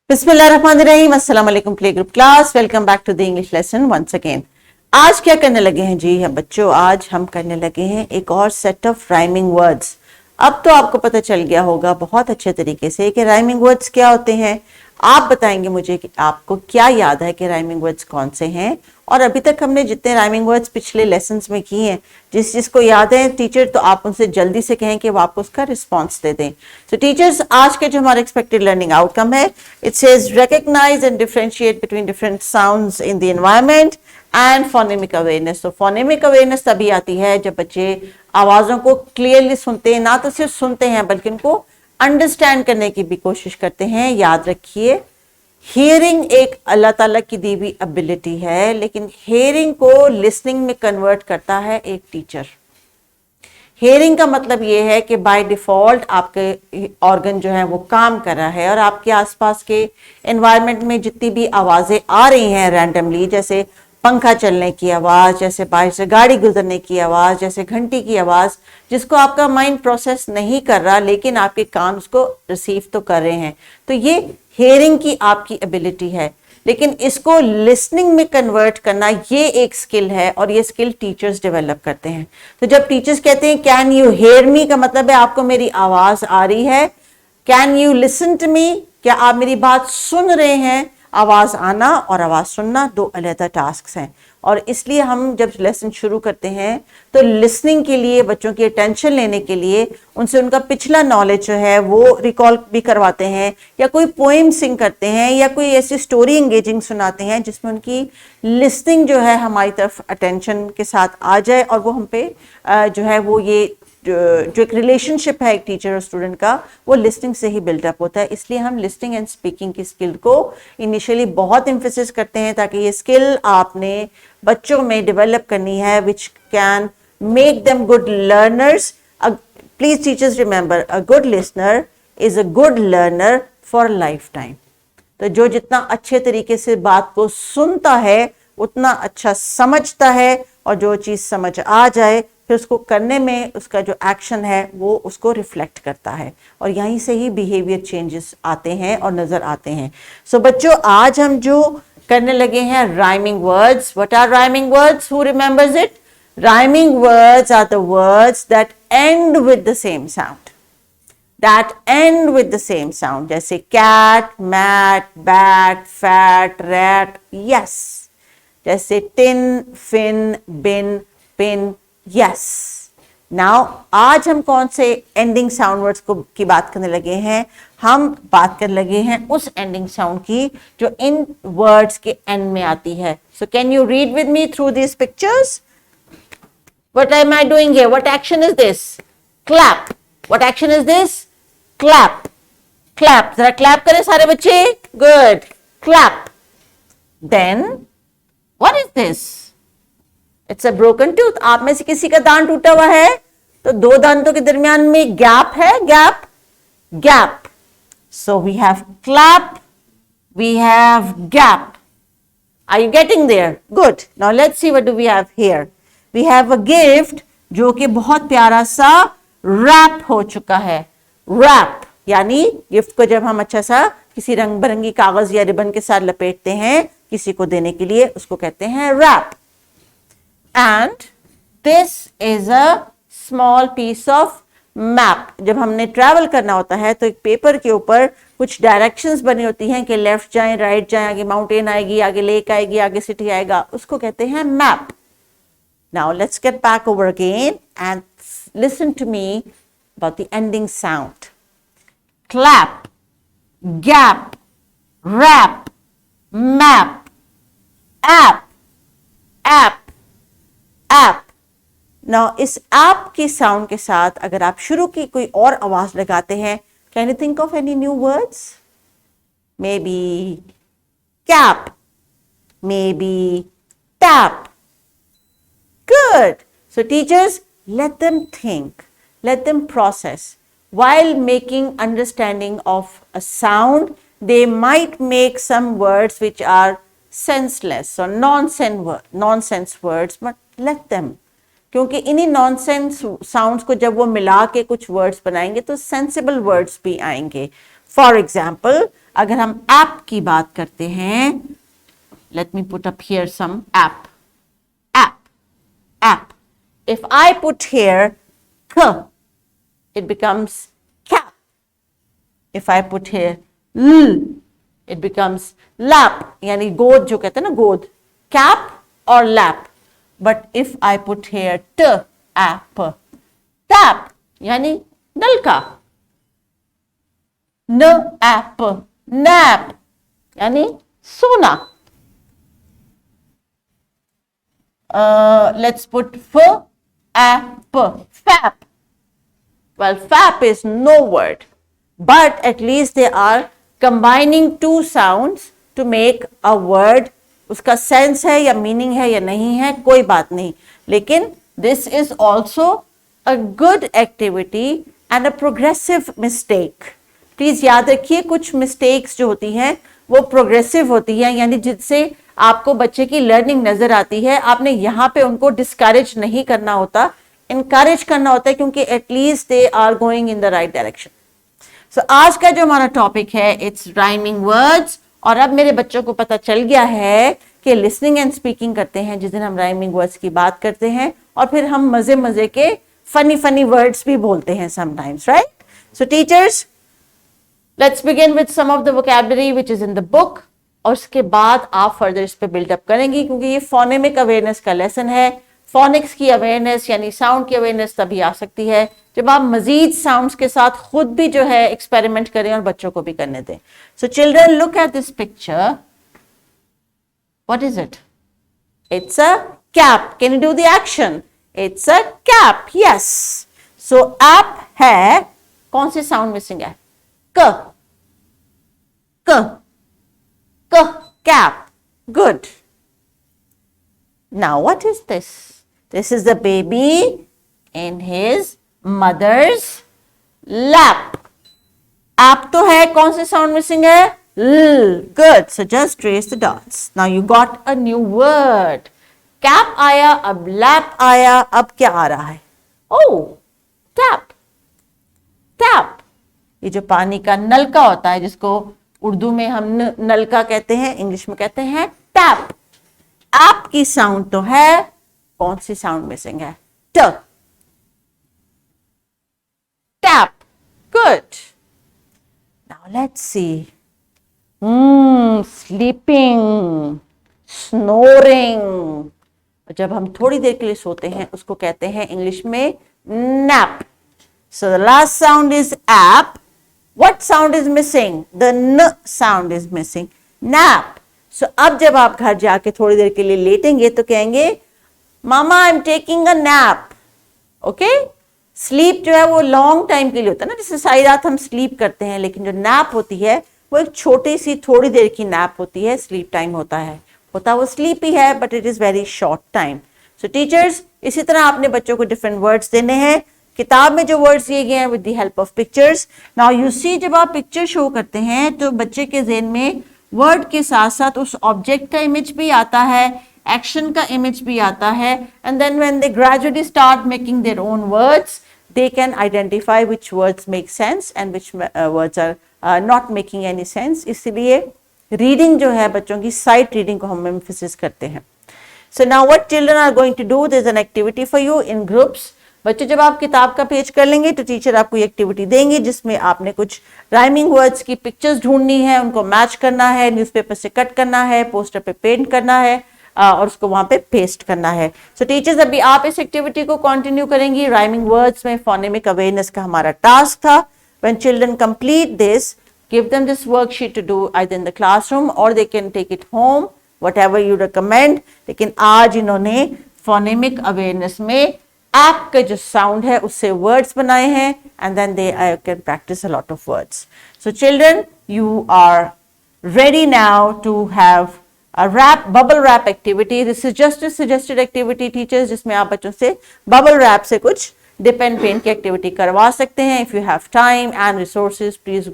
बिस्मिल्लाहिर्रहमानिर्रहीम, अस्सलाम वालेकुम play group class. Welcome back to the English lesson once again. आज क्या करने लगे हैं जी हम बच्चों, आज हम करने लगे हैं एक और सेट ऑफ राइमिंग वर्ड्स। अब तो आपको पता चल गया होगा बहुत अच्छे तरीके से कि राइमिंग वर्ड्स क्या होते हैं। आप बताएंगे मुझे कि आपको क्या याद है कि राइमिंग वर्ड्स कौन से हैं, और अभी तक हमने जितने राइमिंग वर्ड्स पिछले लेसन्स में किए हैं, जिसको याद है टीचर, तो आप उनसे जल्दी से कहें कि वो आपको उसका रिस्पॉन्स दे दें। तो टीचर्स, आज के जो हमारा एक्सपेक्टेड लर्निंग आउटकम है, it says recognise and differentiate between different sounds in the environment and phonemic awareness. तो फोनेमिक अवेयरनेस तभी आती है जब बच्चे आवाजों को क्लियरली सुनते हैं, ना तो सिर्फ सुनते हैं बल्कि उनको अंडरस्टैंड करने की भी कोशिश करते हैं। याद रखिए, हियरिंग एक अल्लाह ताला की दी हुई एबिलिटी है, लेकिन हियरिंग को लिसनिंग में कन्वर्ट करता है एक टीचर। हियरिंग का मतलब ये है कि बाय डिफॉल्ट आपके ऑर्गन जो है वो काम कर रहा है, और आपके आसपास के एनवायरनमेंट में जितनी भी आवाजें आ रही हैं रैंडमली, जैसे पंखा चलने की आवाज, जैसे बाहर से गाड़ी गुजरने की आवाज, जैसे घंटी की आवाज, जिसको आपका माइंड प्रोसेस नहीं कर रहा लेकिन आपके कान उसको रिसीव तो कर रहे हैं, तो ये हियरिंग की आपकी एबिलिटी है। लेकिन इसको लिसनिंग में कन्वर्ट करना ये एक स्किल है, और ये स्किल टीचर्स डेवलप करते हैं। तो जब टीचर्स कहते हैं कैन यू हियर मी, का मतलब है आपको मेरी आवाज आ रही है। Can you listen to me, क्या आप मेरी बात सुन रहे हैं। आवाज आना और आवाज सुनना दो अलग टास्क हैं, और इसलिए हम जब लेसन शुरू करते हैं तो लिसनिंग के लिए, बच्चों की अटेंशन लेने के लिए उनसे उनका पिछला नॉलेज जो है वो रिकॉल भी करवाते हैं, या कोई पोएम सिंग करते हैं, या कोई ऐसी स्टोरी एंगेजिंग सुनाते हैं जिसमें उनकी लिसनिंग जो है हमारी तरफ अटेंशन के साथ आ जाए, और वो हम पे जो है वो ये जो एक रिलेशनशिप है एक टीचर और स्टूडेंट का, वो लिसनिंग से ही बिल्डअप होता है। इसलिए हम लिसनिंग एंड स्पीकिंग की स्किल को इनिशियली बहुत एम्फेसिस करते हैं, ताकि ये स्किल आपने बच्चों में डेवलप करनी है, which can make them good learners. Please teachers remember, a good listener is a good learner for life time. तो जो जितना अच्छे तरीके से बात को सुनता है उतना अच्छा समझता है, और जो चीज समझ आ जाए फिर उसको करने में उसका जो एक्शन है वो उसको रिफ्लेक्ट करता है, और यहीं से ही बिहेवियर चेंजेस आते हैं और नजर आते हैं। सो बच्चों, आज हम जो करने लगे हैं rhyming words. What are rhyming words? Who remembers it? Rhyming words are the words that end with the same sound, that end with the same sound, जैसे cat, mat, bat, fat, rat, yes. जैसे tin, fin, bin, pin, yes. Now आज हम कौन से ending sound words की बात करने लगे हैं? हम बात करने लगे हैं उस एंडिंग साउंड की जो इन वर्ड्स के एंड में आती है। So can you read with me through this pictures? What am I doing here? What action is this? Clap. What action is this? Clap. Clap, जरा क्लैप करें सारे बच्चे। Good, clap. Then what is this? It's a broken tooth. आप में से किसी का दांत टूटा हुआ है तो दो दांतों के दरमियान में गैप है, gap, gap. So we have clap, we have gap. Are you getting there? Good. Now let's see what do we have here. We have a gift जो कि बहुत प्यारा सा रैप हो चुका है। रैप यानी गिफ्ट को जब हम अच्छा सा किसी रंग बिरंगी कागज या रिबन के साथ लपेटते हैं किसी को देने के लिए, उसको कहते हैं rap. And this is a small piece of map. जब हमने ट्रैवल करना होता है तो एक पेपर के ऊपर कुछ डायरेक्शंस बनी होती हैं कि लेफ्ट जाएं, राइट जाएं, आगे माउंटेन आएगी, आगे लेक आएगी, आगे सिटी आएगा, उसको कहते हैं map. Now let's get back over again and listen to me about the ending sound. Clap, gap, rap, map, app, app, app. Now इस ऐप की साउंड के साथ अगर आप शुरू की कोई और आवाज लगाते हैं, can you think of any new words? May be cap, may be tap. Good. So teachers, let them think, let them process. While making understanding of a sound, they might make some words which are senseless or nonsense words, but let them, क्योंकि इन्हीं nonsense sounds को जब वो मिला के कुछ words बनाएंगे तो सेंसिबल वर्ड्स भी आएंगे। फॉर एग्जाम्पल, अगर हम ऐप की बात करते हैं, let me put up here some app, app, app. If I put here k, it becomes cap. If I put here l, it becomes lap. यानी गोद जो कहते हैं ना, गोद, cap और lap. But if I put here t, app, tap, यानी नलका. न app, nap, यानी सोना. Let's put f, app, fap. Well, fap is no word, but at least they are combining two sounds to make a word. उसका sense है या meaning है या नहीं है कोई बात नहीं, लेकिन this is also a good activity and a progressive mistake. Please याद रखिए, कुछ मिस्टेक्स जो होती हैं वो प्रोग्रेसिव होती हैं, यानी जिससे आपको बच्चे की लर्निंग नजर आती है. आपने यहाँ पे उनको डिस्करेज नहीं करना होता, इनकरेज करना होता है, क्योंकि at least they are going in the right direction. So आज का जो हमारा टॉपिक है, इट्स राइमिंग वर्ड्स. और अब मेरे बच्चों को पता चल गया है कि लिसनिंग एंड स्पीकिंग करते हैं जिस दिन हम राइमिंग वर्ड्स की बात करते हैं, और फिर हम मजे मजे के फनी वर्ड्स भी बोलते हैं sometimes, right? So teachers, let's begin with some of the vocabulary which is in the book, और उसके बाद आप फर्दर इस पे बिल्डअप करेंगी, क्योंकि ये फोनेमिक अवेयरनेस का लेसन है. फोनिक्स की अवेयरनेस यानी साउंड की अवेयरनेस तभी आ सकती है जब आप मजीद साउंड्स के साथ खुद भी जो है एक्सपेरिमेंट करें और बच्चों को भी करने दें. So children, look at this picture. What is it? It's a cap. Can you do the action? It's a cap. Yes. So app है, कौन सी साउंड मिसिंग है? क, क, क, cap. Good. Now what is this? This is the baby in his mother's lap. App तो है, कौन से sound missing है? L. Good. So just trace the dots. Now you got a new word. Cap आया, अब lap आया, अब क्या आ रहा है? Oh, tap. Tap. ये जो पानी का नलका होता है, जिसको उर्दू में हम नलका कहते हैं, इंग्लिश में कहते हैं टैप. ऐप की साउंड तो है, कौन सी साउंड मिसिंग है? ट. Tap. Good. Now let's C. Sleeping, snoring. जब हम थोड़ी देर के लिए सोते हैं उसको कहते हैं इंग्लिश में nap. So the last sound is app. What sound is missing? The n sound is missing. Nap. So अब जब आप घर जाके थोड़ी देर के लिए लेटेंगे तो कहेंगे mama I am taking a nap. Okay. Sleep जो है वो लॉन्ग टाइम के लिए होता है ना, जैसे सारी रात हम स्लीप करते हैं, लेकिन जो नैप होती है वो एक छोटी सी थोड़ी देर की नैप होती है. स्लीप टाइम होता वो स्लीप ही है, but it is very short time. So teachers, इसी तरह आपने बच्चों को डिफरेंट वर्ड्स देने हैं. किताब में जो वर्ड्स दिए गए हैं with the help of pictures. Now you see, जब आप पिक्चर शो करते हैं तो बच्चे के ज़हन में वर्ड के साथ साथ उस ऑब्जेक्ट का इमेज भी आता है, एक्शन का इमेज भी आता है, and then when they gradually start making their own words, they can identify which words make sense and which words are not making any sense. इसलिए रीडिंग जो है, बच्चों की साइट रीडिंग को हम एम्फेसिस करते हैं. So now what children are going to do, there is an activity for you in groups. बच्चे, जब आप किताब का पेज कर लेंगे तो टीचर आपको ये एक्टिविटी देंगे जिसमें आपने कुछ राइमिंग वर्ड्स की पिक्चर्स ढूंढनी है, उनको मैच करना है, न्यूज़पेपर से कट करना है, पोस्टर पे पेंट करना है और उसको वहां पे पेस्ट करना है. सो टीचर्स, अभी आप इस एक्टिविटी को कंटिन्यू करेंगी. राइमिंग वर्ड्स में फोनेमिक अवेयरनेस का हमारा टास्क था. When children complete this, give them this worksheet to do either in the classroom or they can take it home, whatever you recommend. लेकिन आज इन्होंने फोनेमिक अवेयरनेस में app का जो साउंड है उससे वर्ड्स बनाए हैं, and then they can practice a lot of words. So children, you are ready now to have a bubble wrap activity. This is just a suggested activity, teachers, जिसमें आप बच्चों से bubble wrap से कुछ dip and paint की activity करवा सकते हैं. If you have time and resources, please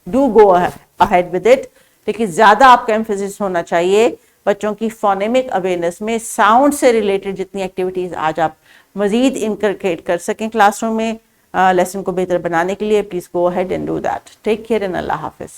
do go ahead with it. लेकिन ज्यादा आपका emphasis होना चाहिए बच्चों की phonemic awareness में sound से related जितनी activities आज आप मजीद इनकलकेट कर सकें क्लासरूम में लेसन को बेहतर बनाने के लिए. Please go ahead and do that. Take care and अल्लाह हाफिज.